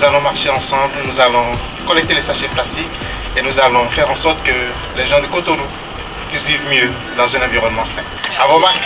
allons marcher ensemble, nous allons collecter les sachets plastiques et nous allons faire en sorte que les gens de Cotonou puissent vivre mieux dans un environnement sain. À vos marques.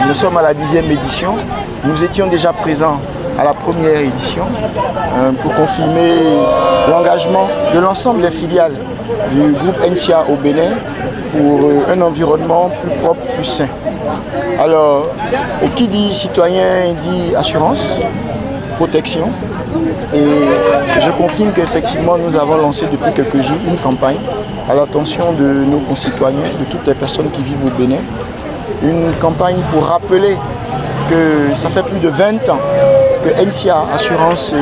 Nous sommes à la 10e édition. Nous étions déjà présents à la première édition pour confirmer l'engagement de l'ensemble des filiales du groupe NCA au Bénin pour un environnement plus propre, plus sain. Alors, qui dit citoyen dit assurance, protection. Et je confirme qu'effectivement, nous avons lancé depuis quelques jours une campagne à l'attention de nos concitoyens, de toutes les personnes qui vivent au Bénin. Une campagne pour rappeler que ça fait plus de 20 ans que NCA Assurance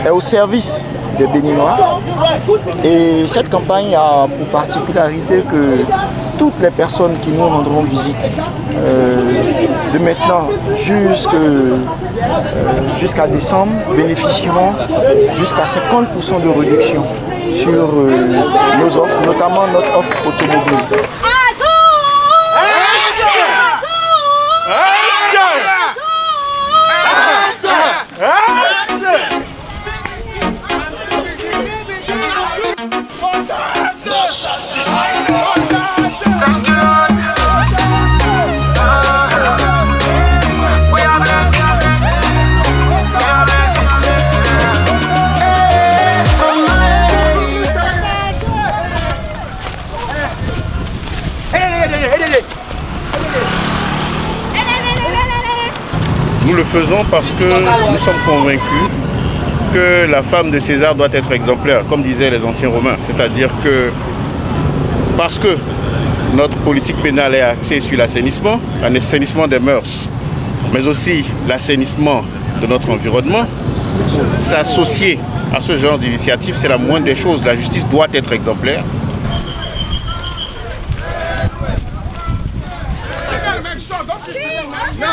est au service des Béninois. Et cette campagne a pour particularité que toutes les personnes qui nous rendront visite de maintenant jusqu'à décembre bénéficieront jusqu'à 50% de réduction sur nos offres, notamment notre offre automobile. Nous le faisons parce que nous sommes convaincus que la femme de César doit être exemplaire, comme disaient les anciens Romains. C'est-à-dire que parce que notre politique pénale est axée sur l'assainissement des mœurs, mais aussi l'assainissement de notre environnement, s'associer à ce genre d'initiative, c'est la moindre des choses. La justice doit être exemplaire. No.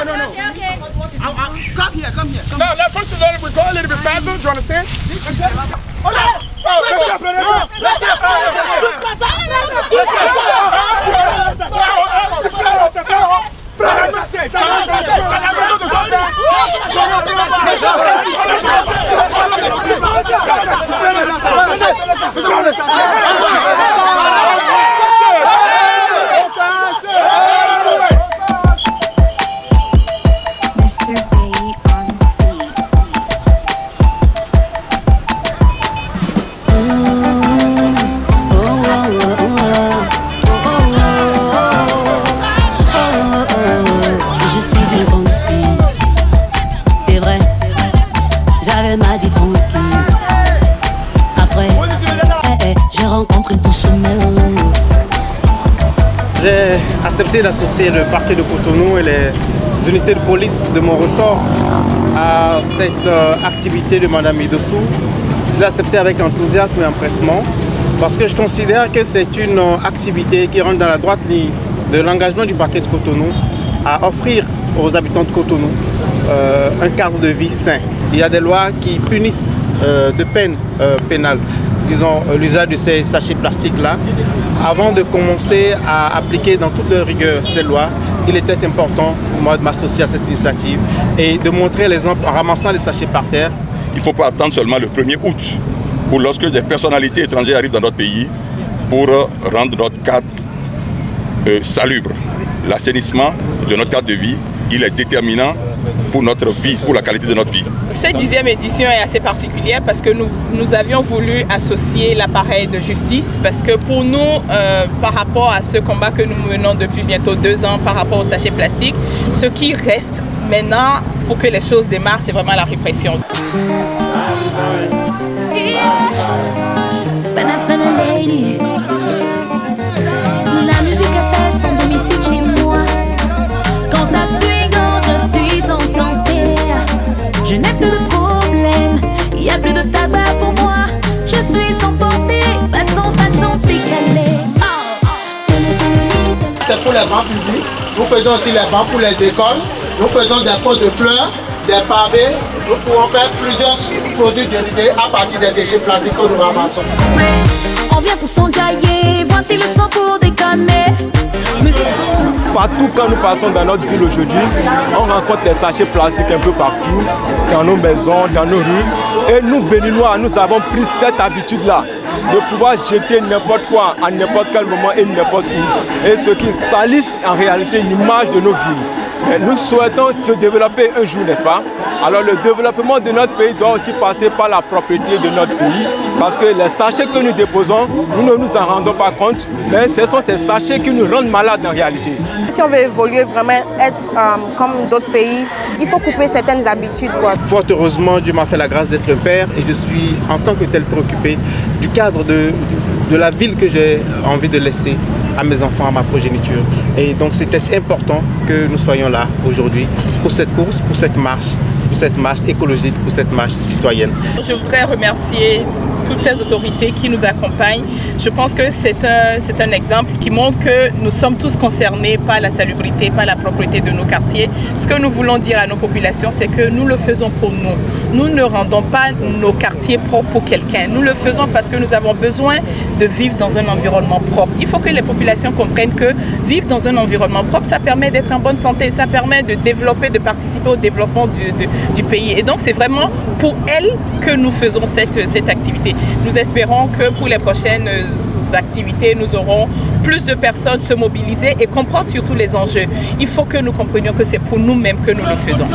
Come here. No, that first of all, we go a little bit faster. Do you understand? J'ai accepté d'associer le parquet de Cotonou et les unités de police de mon ressort à cette activité de Madame Idossou. Je l'ai accepté avec enthousiasme et empressement parce que je considère que c'est une activité qui rentre dans la droite ligne de l'engagement du parquet de Cotonou à offrir aux habitants de Cotonou un cadre de vie sain. Il y a des lois qui punissent de peine pénale, disons l'usage de ces sachets plastiques-là. Avant de commencer à appliquer dans toute leur rigueur ces lois, il était important pour moi de m'associer à cette initiative et de montrer l'exemple en ramassant les sachets par terre. Il ne faut pas attendre seulement le 1er août ou lorsque des personnalités étrangères arrivent dans notre pays pour rendre notre cadre salubre. L'assainissement de notre cadre de vie il est déterminant pour notre vie, pour la qualité de notre vie. Cette 10e édition est assez particulière parce que nous avions voulu associer l'appareil de justice parce que pour nous, par rapport à ce combat que nous menons depuis bientôt 2 ans par rapport aux sachets plastiques, ce qui reste maintenant pour que les choses démarrent, c'est vraiment la répression. La musique a fait son domicile chez moi. Quand ça swing, je suis en santé. Je n'ai plus de problème, il n'y a plus de tabac pour moi. Je suis emportée, façon décalée. C'est pour les bancs publics. Nous faisons aussi les bancs pour les écoles. Nous faisons des pots de fleurs, des pavés. Nous pouvons faire plusieurs produits dérivés à partir des déchets plastiques que nous ramassons. On vient pour s'enjailler, voici le son pour déconner. Partout quand nous passons dans notre ville aujourd'hui, on rencontre des sachets plastiques un peu partout, dans nos maisons, dans nos rues. Et nous, Béninois, nous avons pris cette habitude-là de pouvoir jeter n'importe quoi, à n'importe quel moment et n'importe où. Et ce qui salisse en réalité l'image de nos villes. Et nous souhaitons se développer un jour, n'est-ce pas? Alors le développement de notre pays doit aussi passer par la propriété de notre pays, parce que les sachets que nous déposons, nous ne nous en rendons pas compte, mais ce sont ces sachets qui nous rendent malades en réalité. Si on veut évoluer, vraiment être comme d'autres pays, il faut couper certaines habitudes, quoi. Fort heureusement, Dieu m'a fait la grâce d'être père et je suis en tant que tel préoccupé du cadre de la ville que j'ai envie de laisser à mes enfants, à ma progéniture. Et donc c'était important que nous soyons là aujourd'hui pour cette course, pour cette marche écologique, pour cette marche citoyenne. Je voudrais remercier toutes ces autorités qui nous accompagnent. Je pense que c'est un exemple qui montre que nous sommes tous concernés par la salubrité, par la propreté de nos quartiers. Ce que nous voulons dire à nos populations, c'est que nous le faisons pour nous. Nous ne rendons pas nos quartiers propres pour quelqu'un. Nous le faisons parce que nous avons besoin de vivre dans un environnement propre. Il faut que les populations comprennent que vivre dans un environnement propre, ça permet d'être en bonne santé, ça permet de développer, de participer au développement du pays. Et donc c'est vraiment pour elles que nous faisons cette activité. Nous espérons que pour les prochaines activités, nous aurons plus de personnes se mobiliser et comprendre surtout les enjeux. Il faut que nous comprenions que c'est pour nous-mêmes que nous le faisons.